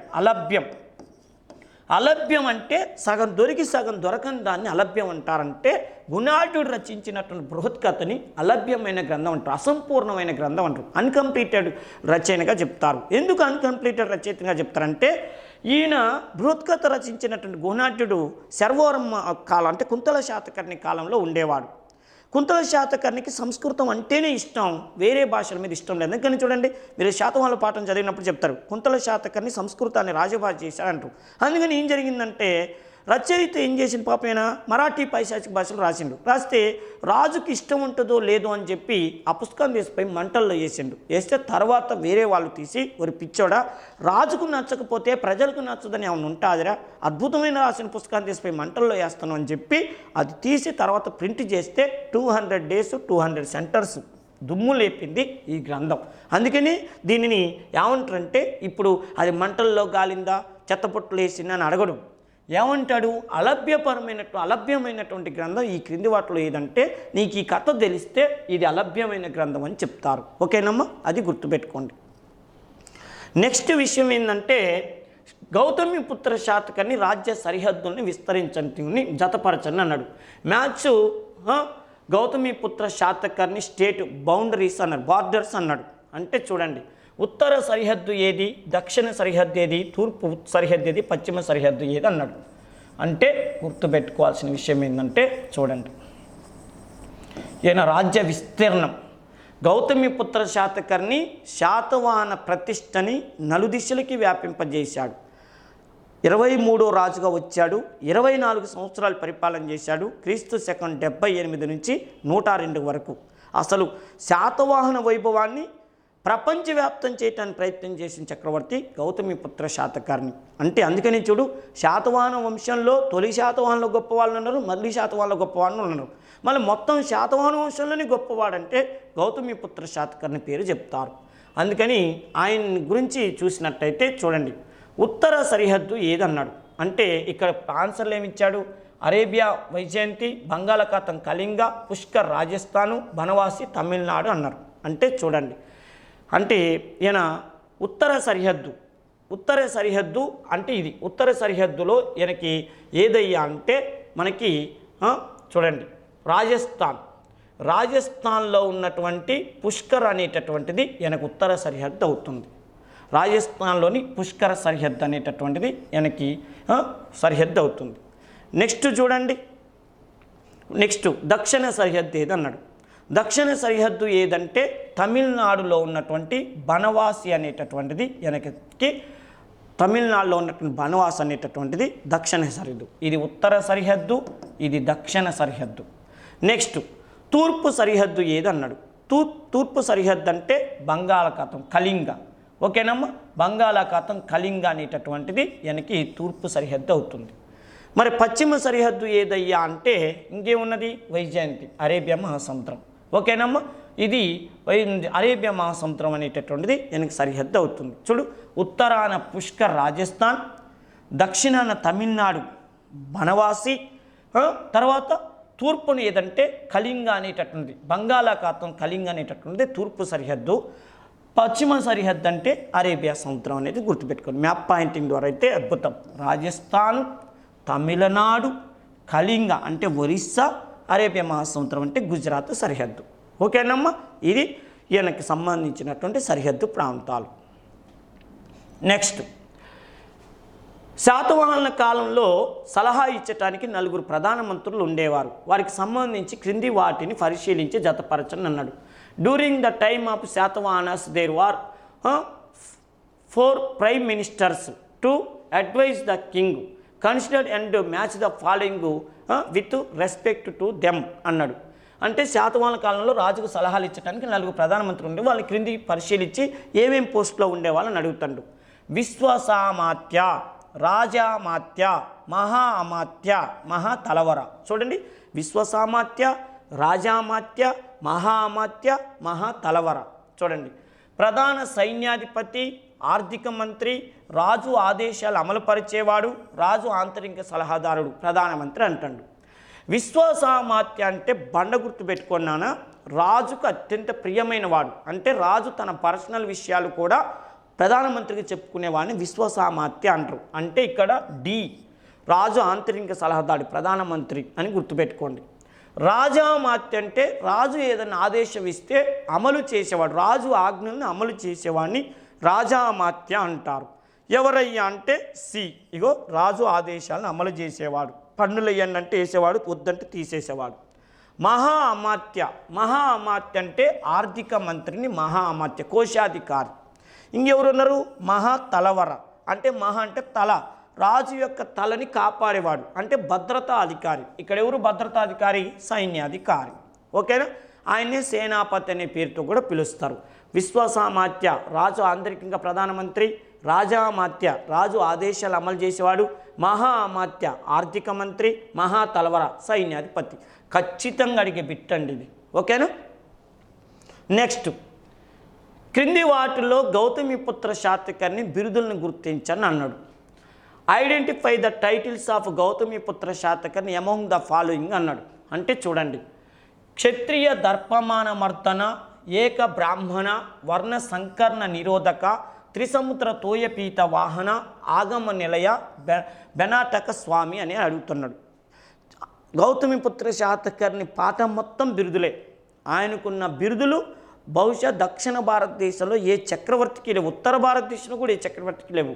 అలభ్యం అంటే సగం దొరికి సగం దొరకని దాన్ని అలభ్యం అంటారంటే గుణాఢ్యుడు రచించినటువంటి బృహత్కథని అలభ్యమైన గ్రంథం అంటారు, అసంపూర్ణమైన గ్రంథం అంటారు, అన్కంప్లీటెడ్ రచనగా చెప్తారు. ఎందుకు అన్కంప్లీటెడ్ రచయితగా చెప్తారంటే ఈయన బృహత్కథ రచించినటువంటి గుణాఢ్యుడు శర్వర్మ కాలం అంటే కుంతల శాతకర్ణి కాలంలో ఉండేవాడు. కుంతల శాతకర్ణికి సంస్కృతం అంటేనే ఇష్టం, వేరే భాషల మీద ఇష్టం లేదు. అందుకని చూడండి, మీరు శాతవాహనుల పాఠం చదివినప్పుడు చెప్తారు కుంతల శాతకర్ణి సంస్కృతాన్ని రాజభాష చేశాడంటారు. అందుకని ఏం జరిగిందంటే రచయిత ఏం చేసిన పాపైనా మరాఠీ పైశాచిక భాషలు రాస్తే రాజుకి ఇష్టం ఉంటుందో లేదో అని చెప్పి ఆ పుస్తకం తీసిపోయి మంటల్లో వేస్తే తర్వాత వేరే వాళ్ళు తీసి ఒక పిచ్చోడా, రాజుకు నచ్చకపోతే ప్రజలకు నచ్చదని ఏమైనా ఉంటుందిరా, అద్భుతమైన రాసిన పుస్తకాన్ని తీసిపోయి మంటల్లో వేస్తాను అని చెప్పి అది తీసి తర్వాత ప్రింట్ చేస్తే 200 days 200 centers దుమ్ము లేపింది ఈ గ్రంథం. అందుకని దీనిని ఏమంటారంటే ఇప్పుడు అది మంటల్లో గాలిందా చెత్తపొట్లు వేసిందా అని అడగడం, ఏమంటాడు అలభ్యమైనటువంటి గ్రంథం ఈ క్రింది వాటిలో ఏదంటే నీకు ఈ కథ తెలిస్తే ఇది అలభ్యమైన గ్రంథం అని చెప్తారు. ఓకేనమ్మా, అది గుర్తుపెట్టుకోండి. నెక్స్ట్ విషయం ఏంటంటే గౌతమిపుత్ర శాతకర్ణి రాజ్య సరిహద్దుల్ని విస్తరించని జతపరచని అన్నాడు. Maths Gautamiputra Satakarni state boundaries అన్నాడు, బార్డర్స్ అన్నాడు. అంటే చూడండి, ఉత్తర సరిహద్దు ఏది, దక్షిణ సరిహద్దు ఏది, తూర్పు సరిహద్దు ఏది, పశ్చిమ సరిహద్దు ఏది అన్నాడు. అంటే గుర్తుపెట్టుకోవాల్సిన విషయం ఏంటంటే చూడండి, ఈయన రాజ్య విస్తీర్ణం గౌతమిపుత్ర శాతకర్ణి శాతవాహన ప్రతిష్టని నలుదిశలకి వ్యాపింపజేశాడు. 23వ రాజుగా వచ్చాడు. 24 సంవత్సరాలు పరిపాలన చేశాడు. క్రీస్తు శకం 78 నుంచి 102 వరకు. అసలు శాతవాహన వైభవాన్ని ప్రపంచవ్యాప్తం చేయడానికి ప్రయత్నం చేసిన చక్రవర్తి గౌతమిపుత్ర శాతకర్ణి. అంటే అందుకని చూడు, శాతవాహన వంశంలో తొలి శాతవాహనంలో గొప్పవాళ్ళు ఉన్నారు, మళ్ళీ శాతవాహనంలో గొప్పవాళ్ళు ఉన్నారు. మళ్ళీ మొత్తం శాతవాహన వంశంలోనే గొప్పవాడంటే గౌతమిపుత్ర శాతకర్ణి పేరు చెప్తారు. అందుకని ఆయన గురించి చూసినట్టయితే చూడండి, ఉత్తర సరిహద్దు ఏదన్నాడు అంటే ఇక్కడ ఆన్సర్లు ఏమిచ్చాడు, అరేబియా వైజయంతి, బంగాళాఖాతం కళింగ, పుష్కర్ రాజస్థాను, బనవాసి తమిళనాడు అన్నారు. అంటే చూడండి, అంటే ఈయన ఉత్తర సరిహద్దు అంటే ఇది ఉత్తర సరిహద్దులో ఈయనకి ఏదయ్యా అంటే మనకి చూడండి రాజస్థాన్లో ఉన్నటువంటి పుష్కర్ అనేటటువంటిది ఈయనకు ఉత్తర సరిహద్దు అవుతుంది. రాజస్థాన్లోని పుష్కర సరిహద్దు అనేటటువంటిది ఈయనకి సరిహద్దు అవుతుంది. నెక్స్ట్ చూడండి, నెక్స్ట్ దక్షిణ సరిహద్దు ఏదన్నాడు. దక్షిణ సరిహద్దు ఏదంటే తమిళనాడులో ఉన్నటువంటి బనవాసి అనేటటువంటిది ఈయనకి తమిళనాడులో ఉన్నటువంటి బనవాసి అనేటటువంటిది దక్షిణ సరిహద్దు. ఇది ఉత్తర సరిహద్దు, ఇది దక్షిణ సరిహద్దు. నెక్స్ట్ తూర్పు సరిహద్దు ఏదన్నాడు. తూర్పు సరిహద్దు అంటే బంగాళాఖాతం కళింగ. ఓకేనమ్మా, బంగాళాఖాతం కళింగ అనేటటువంటిది ఈయనకి తూర్పు సరిహద్దు అవుతుంది. మరి పశ్చిమ సరిహద్దు ఏదయ్యా అంటే ఇంకేమున్నది, వైజయంతి, అరేబియా మహాసముద్రం. ఓకేనమ్మా, ఇది అరేబియా మహాసముద్రం అనేటటువంటిది ఈయనకి సరిహద్దు అవుతుంది. చూడు, ఉత్తరాన పుష్కర్ రాజస్థాన్, దక్షిణాన తమిళనాడు బనవాసి, తర్వాత తూర్పుని ఏదంటే కళింగ అనేటటువంటిది, బంగాళాఖాతం కళింగ అనేటటువంటిది తూర్పు సరిహద్దు. పశ్చిమ సరిహద్దు అంటే అరేబియా సముద్రం అనేది గుర్తుపెట్టుకోండి. మ్యాప్ పాయింటింగ్ ద్వారా అయితే అద్భుతం. రాజస్థాన్, తమిళనాడు, కళింగ అంటే ఒరిస్సా, అరేబియా మహాసముద్రం అంటే గుజరాత్ సరిహద్దు. ఓకేనమ్మా, ఇది ఈయనకి సంబంధించినటువంటి సరిహద్దు ప్రాంతాలు. నెక్స్ట్, శాతవాహనుల కాలంలో సలహా ఇచ్చటానికి 4 ప్రధానమంత్రులు ఉండేవారు. వారికి సంబంధించి క్రింది వాటిని పరిశీలించి జతపరచని అన్నాడు. During the time of Satavahanas there were 4 prime ministers to advise the king consider and match the following with respect to them అన్నాడు. అంటే శాతవాహనుల కాలంలో రాజుకు సలహాలు ఇచ్చడానికి 4 ప్రధానమంత్రులు ఉండే వాళ్ళ క్రింది పరిశీలించి ఏమేం పోస్టులో ఉండేవాళ్ళని అడుగుతాడు. విశ్వసామాత్య, రాజామాత్య, మహా అమాత్య, మహా తలవర. చూడండి, విశ్వసామాత్య, రాజామాత్య, మహా అమాత్య, మహా తలవర. చూడండి, ప్రధాన సైన్యాధిపతి, ఆర్థిక మంత్రి, రాజు ఆదేశాలు అమలుపరిచేవాడు, రాజు ఆంతరిక సలహాదారుడు, ప్రధానమంత్రి అంటాడు. విశ్వసామాత్య అంటే బండ గుర్తు పెట్టుకున్నానా, రాజుకు అత్యంత ప్రియమైన వాడు. అంటే రాజు తన పర్సనల్ విషయాలు కూడా ప్రధానమంత్రికి చెప్పుకునేవాడిని విశ్వసామాత్య అంటారు. అంటే ఇక్కడ డి, రాజు ఆంతరిక సలహాదారుడు, ప్రధానమంత్రి అని గుర్తుపెట్టుకోండి. రాజామాత్య అంటే రాజు ఏదైనా ఆదేశం ఇస్తే అమలు చేసేవాడు, రాజు ఆజ్ఞలను అమలు చేసేవాడిని రాజామాత్య అంటారు. ఎవరయ్యా అంటే సి, ఇగో రాజు ఆదేశాలను అమలు చేసేవాడు, పన్నులు అంటే వేసేవాడు, వద్దంటే తీసేసేవాడు. మహా అమాత్య, మహా అమాత్య అంటే ఆర్థిక మంత్రిని మహా అమాత్య, కోశాధికారి. ఇంకెవరున్నారు? మహా తలవర. అంటే మహా అంటే తల, రాజు యొక్క తలని కాపాడేవాడు, అంటే భద్రతా అధికారి. ఇక్కడ ఎవరు భద్రతాధికారి? సైన్యాధికారి. ఓకేనా? ఆయన్ని సేనాపతి అనే పేరుతో కూడా పిలుస్తారు. విశ్వసామాత్య రాజు ఆంతరికంగా ప్రధానమంత్రి, రాజామాత్య రాజు ఆదేశాలు అమలు చేసేవాడు, మహా అమాత్య ఆర్థిక మంత్రి, మహా తలవర సైన్యాధిపతి. ఖచ్చితంగా అడిగే బిట్టండి ఇది. ఓకేనా? నెక్స్ట్, క్రింది వాటిలో గౌతమిపుత్ర శాతకర్ణి బిరుదులను గుర్తించని అన్నాడు. Identify the titles of Gautamiputra Satakarni among the following అన్నాడు. అంటే చూడండి, క్షత్రియ దర్పమాన మర్దన, ఏక బ్రాహ్మణ, వర్ణ సంకర్ణ నిరోధక, త్రిసముద్ర తోయపీత వాహన, ఆగమ నిలయ, బెనాటక స్వామి అని అడుగుతున్నాడు. గౌతమిపుత్ర శాతకర్ణి పాఠం మొత్తం బిరుదులే. ఆయనకున్న బిరుదులు బహుశా దక్షిణ భారతదేశంలో ఏ చక్రవర్తికి లేవు, ఉత్తర భారతదేశంలో కూడా ఏ చక్రవర్తికి లేవు.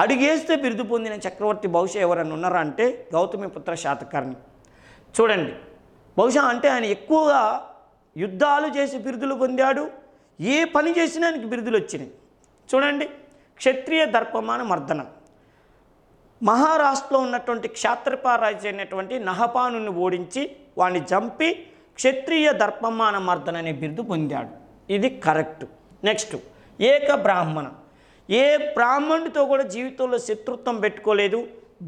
అడిగేస్తే బిరుదు పొందిన చక్రవర్తి బహుశా ఎవరైనా ఉన్నారా అంటే గౌతమిపుత్ర శాతకర్ణి. చూడండి, బహుశా అంటే ఆయన ఎక్కువగా యుద్ధాలు చేసి బిరుదులు పొందాడు, ఏ పని చేసినా ఆయనకి బిరుదులు వచ్చినాయి. చూడండి, క్షత్రియ దర్పమాన మర్దన, మహారాష్ట్రలో ఉన్నటువంటి క్షాత్రపారాజు అయినటువంటి నహపానుని ఓడించి వాడిని చంపి క్షత్రియ దర్పమాన మర్దన అనే బిరుదు పొందాడు. ఇది కరెక్ట్. నెక్స్ట్, ఏక బ్రాహ్మణ, ఏ బ్రాహ్మణుడితో కూడా జీవితంలో శత్రుత్వం పెట్టుకోలేదు,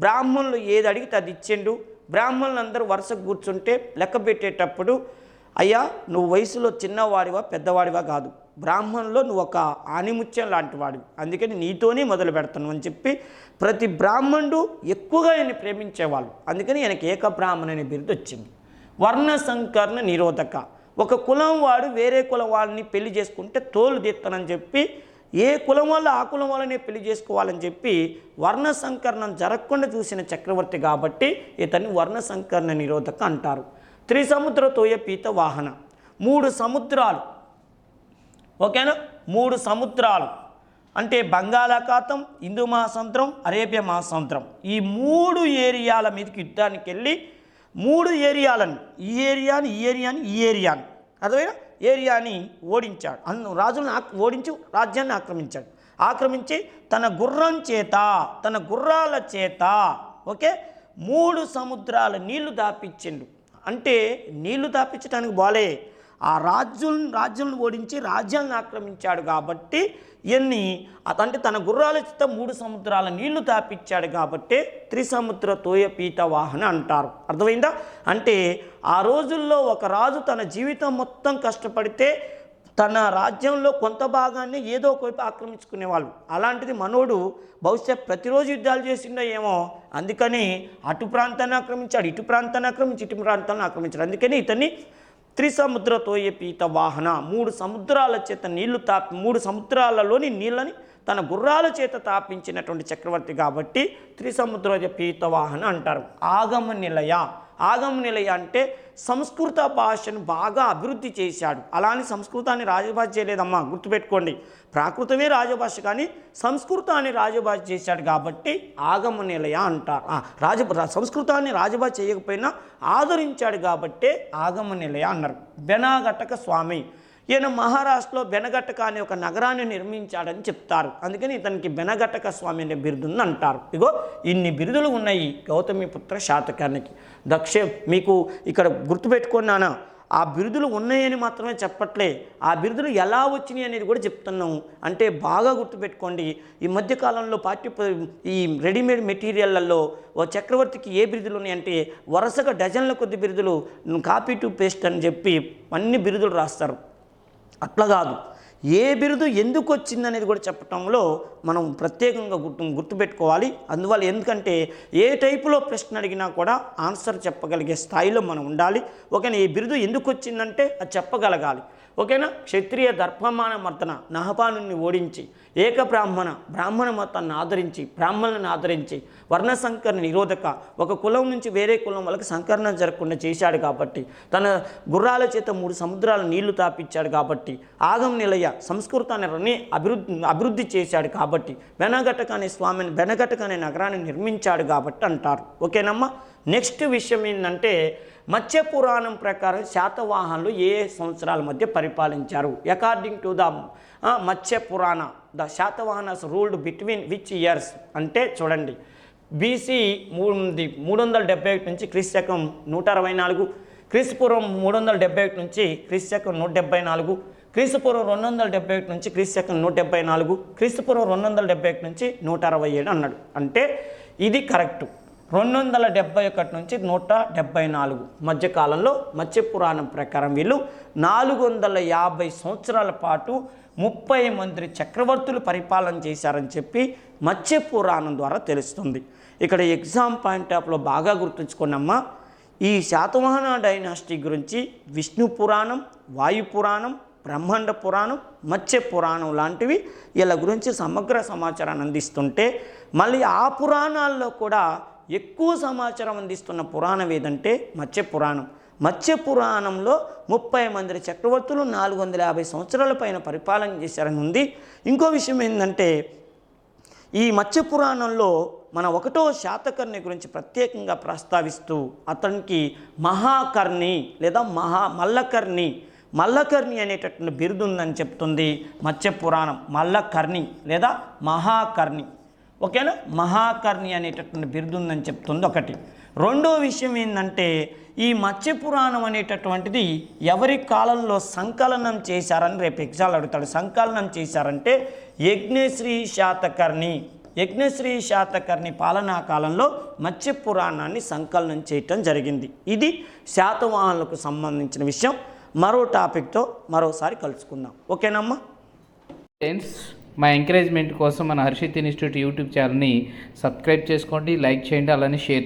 బ్రాహ్మణులు ఏది అడిగితే అది ఇచ్చిండు. బ్రాహ్మణులు అందరూ వరుసకు కూర్చుంటే లెక్క పెట్టేటప్పుడు, అయ్యా నువ్వు వయసులో చిన్నవాడివా పెద్దవాడివా కాదు, బ్రాహ్మణులో నువ్వు ఒక ఆనిముత్యం లాంటి వాడివి, అందుకని నీతోనే మొదలు పెడతాను అని చెప్పి ప్రతి బ్రాహ్మణుడు ఎక్కువగా ఆయన ప్రేమించేవాళ్ళు. అందుకని ఆయనకి ఏక బ్రాహ్మణ అనే బిరుదు వచ్చింది. వర్ణ సంకర్ణ నిరోధక, ఒక కులం వాడు వేరే కులం వాళ్ళని పెళ్లి చేసుకుంటే తోలు తీస్తానని చెప్పి ఏ కులం వల్ల ఆ కులం వాళ్ళనే పెళ్లి చేసుకోవాలని చెప్పి వర్ణ సంకరణం జరగకుండా చూసిన చక్రవర్తి కాబట్టి ఇతన్ని వర్ణ సంకరణ నిరోధక అంటారు. త్రిసముద్ర తోయపీత వాహన, 3 సముద్రాలు. ఓకేనా? 3 సముద్రాలు అంటే బంగాళాఖాతం, హిందూ మహాసముద్రం, అరేబియా మహాసముద్రం, ఈ 3 ఏరియాల మీదకి యుద్ధానికి వెళ్ళి 3 ఏరియాలను, ఈ ఏరియాని ఈ ఏరియాని ఈ ఏరియాని అర్థమైనా ఏరియాని ఓడించాడు. రాజులను ఓడించి రాజ్యాన్ని ఆక్రమించి తన గుర్రం చేత, తన గుర్రాల చేత, ఓకే, 3 సముద్రాల నీళ్లు దాపించిండు. అంటే నీళ్లు దాపించడానికి బాలే, ఆ రాజ్యాలను ఓడించి రాజ్యాన్ని ఆక్రమించాడు కాబట్టి ఇవన్నీ, అంటే తన గుర్రాల చేత 3 సముద్రాల నీళ్లు దాపించాడు కాబట్టి త్రిసముద్ర తోయపీత వాహన అంటారు. అర్థమైందా? అంటే ఆ రోజుల్లో ఒక రాజు తన జీవితం మొత్తం కష్టపడితే తన రాజ్యంలో కొంత భాగాన్ని ఏదో ఒక వైపు ఆక్రమించుకునేవాళ్ళు. అలాంటిది మనోడు బహుశా ప్రతిరోజు యుద్ధాలు చేసిండో ఏమో, అందుకని అటు ప్రాంతాన్ని ఆక్రమించాడు, ఇటు ప్రాంతాన్ని ఆక్రమించి ఇటు ప్రాంతాన్ని ఆక్రమించాడు. అందుకని ఇతన్ని త్రిసముద్ర తోయపీత వాహన, 3 సముద్రాల చేత నీళ్లు 3 సముద్రాలలోని నీళ్ళని తన గుర్రాల చేత తాపించినటువంటి చక్రవర్తి కాబట్టి త్రిసముద్ర పీత వాహన అంటారు. ఆగమ నిలయ, ఆగమ నిలయ అంటే సంస్కృత భాషను బాగా అభివృద్ధి చేశాడు. అలానే సంస్కృతాన్ని రాజభాష చేయలేదమ్మా, గుర్తుపెట్టుకోండి. ప్రాకృతమే రాజభాష, కానీ సంస్కృతాన్ని రాజభాష చేశాడు కాబట్టి ఆగమ నిలయ అంటారు. సంస్కృతాన్ని రాజభాష చేయకపోయినా ఆదరించాడు కాబట్టి ఆగమ నిలయ అన్నారు. బెనాఘటక స్వామి, ఈయన మహారాష్ట్రలో బెనగట్టక అనే ఒక నగరాన్ని నిర్మించాడని చెప్తారు. అందుకని ఇతనికి బెనగట్టక స్వామి అనే బిరుదుని అంటారు. ఇగో ఇన్ని బిరుదులు ఉన్నాయి గౌతమిపుత్ర శాతకర్ణికి. మీకు ఇక్కడ గుర్తుపెట్టుకున్నానా, ఆ బిరుదులు ఉన్నాయని మాత్రమే చెప్పట్లే, ఆ బిరుదులు ఎలా వచ్చినాయి అనేది కూడా చెప్తున్నాము. అంటే బాగా గుర్తుపెట్టుకోండి, ఈ మధ్యకాలంలో ఈ రెడీమేడ్ మెటీరియల్లలో ఓ చక్రవర్తికి ఏ బిరుదులు ఉన్నాయంటే వరుసగా డజన్ల కొద్ది బిరుదులు, కాపీ టు పేస్ట్ అని చెప్పి అన్ని బిరుదులు రాస్తారు. అట్లా కాదు, ఏ బిరుదు ఎందుకు వచ్చిందనేది కూడా చెప్పటంలో మనం ప్రత్యేకంగా గుర్తుపెట్టుకోవాలి. అందువల్ల ఎందుకంటే ఏ టైపులో ప్రశ్న అడిగినా కూడా ఆన్సర్ చెప్పగలిగే స్థాయిలో మనం ఉండాలి. ఓకేనా, ఈ బిరుదు ఎందుకు వచ్చిందంటే అది చెప్పగలగాలి. ఓకేనా, క్షత్రియ దర్పమాన మర్దన నహపానుని ఓడించి ఏక బ్రాహ్మణ మతాన్ని ఆదరించి బ్రాహ్మణులను ఆదరించి వర్ణ సంకరణ నిరోధక, ఒక కులం నుంచి వేరే కులం వాళ్ళకి సంకరణ జరగకుండా చేశాడు కాబట్టి, తన గుర్రాల చేత 3 సముద్రాల నీళ్లు తాపించాడు కాబట్టి, ఆగం నిలయ సంస్కృతాన్ని అభివృద్ధి చేశాడు కాబట్టి, బెనగట్టక అనే స్వామిని బెనగట్టక అనే నగరాన్ని నిర్మించాడు కాబట్టి అంటారు. ఓకేనమ్మా. నెక్స్ట్ విషయం ఏంటంటే మత్స్య పురాణం ప్రకారం శాతవాహనులు ఏ సంవత్సరాల మధ్య పరిపాలించారు? అకార్డింగ్ టు ద మత్స్య పురాణ, the Satavahanas ruled between which years అంటే చూడండి, బీసీ 371 నుంచి క్రీస్తకం 164, క్రీస్తుపూర్వం 371 నుంచి క్రీస్తకం 174, క్రీస్తుపూర్వం 271 నుంచి క్రీస్తకం 174, క్రీస్తుపూర్వం 271 నుంచి 167 అన్నాడు. అంటే ఇది కరెక్టు. 271 నుంచి 174 మధ్యకాలంలో మత్స్య పురాణం ప్రకారం వీళ్ళు 450 సంవత్సరాల పాటు 30 మంది చక్రవర్తులు పరిపాలన చేశారని చెప్పి మత్స్య పురాణం ద్వారా తెలుస్తుంది. ఇక్కడ ఎగ్జామ్ పాయింట్ ఆఫ్లో బాగా గుర్తుంచుకున్నమ్మా, ఈ శాతవాహన డైనాసిటీ గురించి విష్ణు పురాణం, వాయు పురాణం, బ్రహ్మాండ పురాణం, మత్స్య పురాణం లాంటివి వీళ్ళ గురించి సమగ్ర సమాచారాన్ని అందిస్తుంటే, మళ్ళీ ఆ పురాణాల్లో కూడా ఎక్కువ సమాచారం అందిస్తున్న పురాణం ఏదంటే మత్స్య పురాణం. మత్స్య పురాణంలో 30 మంది చక్రవర్తులు 450 సంవత్సరాల పైన పరిపాలన చేశారని ఉంది. ఇంకో విషయం ఏంటంటే ఈ మత్స్య పురాణంలో మన 1వ శాతకర్ణి గురించి ప్రత్యేకంగా ప్రస్తావిస్తూ అతనికి మహాకర్ణి లేదా మల్లకర్ణి అనేటటువంటి బిరుదు ఉందని చెప్తుంది మత్స్య పురాణం. మల్లకర్ణి లేదా మహాకర్ణి. ఓకేనా, మహాకర్ణి అనేటటువంటి బిరుదు ఉందని చెప్తుంది ఒకటి. రెండో విషయం ఏంటంటే ఈ మత్స్య పురాణం అనేటటువంటిది ఎవరి కాలంలో సంకలనం చేశారని రేపు ఎగ్జామ్ అడుగుతాడు. సంకలనం చేశారంటే యజ్ఞశ్రీ శాతకర్ణి పాలనా కాలంలో మత్స్య పురాణాన్ని సంకలనం చేయటం జరిగింది. ఇది శాతవాహనులకు సంబంధించిన విషయం. మరో టాపిక్తో మరోసారి కలుసుకుందాం. ఓకేనమ్మా. ఫ్రెండ్స్, మా ఎంకరేజ్మెంట్ కోసం మన హర్షిత్ ఇన్స్టిట్యూట్ యూట్యూబ్ ఛానల్ని సబ్స్క్రైబ్ చేసుకోండి, లైక్ చేయండి, అలానే షేర్ చేయండి.